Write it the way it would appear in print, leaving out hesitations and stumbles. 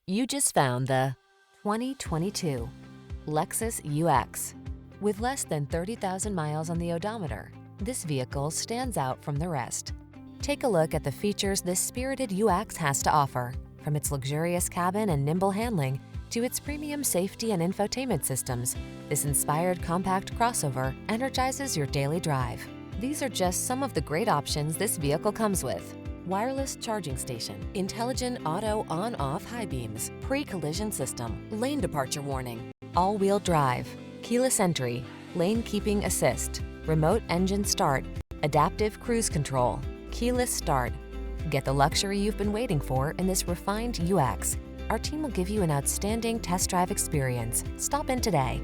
You just found the 2022 Lexus UX. With less than 30,000 miles on the odometer, this vehicle stands out from the rest. Take a look at the features this spirited UX has to offer, from its luxurious cabin and nimble handling to its premium safety and infotainment systems. This inspired compact crossover energizes your daily drive. These are just some of the great options this vehicle comes with: wireless charging station, intelligent auto on-off high beams, pre-collision system, lane departure warning, all-wheel drive, keyless entry, lane keeping assist, remote engine start, adaptive cruise control, keyless start. Get the luxury you've been waiting for in this refined UX. Our team will give you an outstanding test drive experience. Stop in today.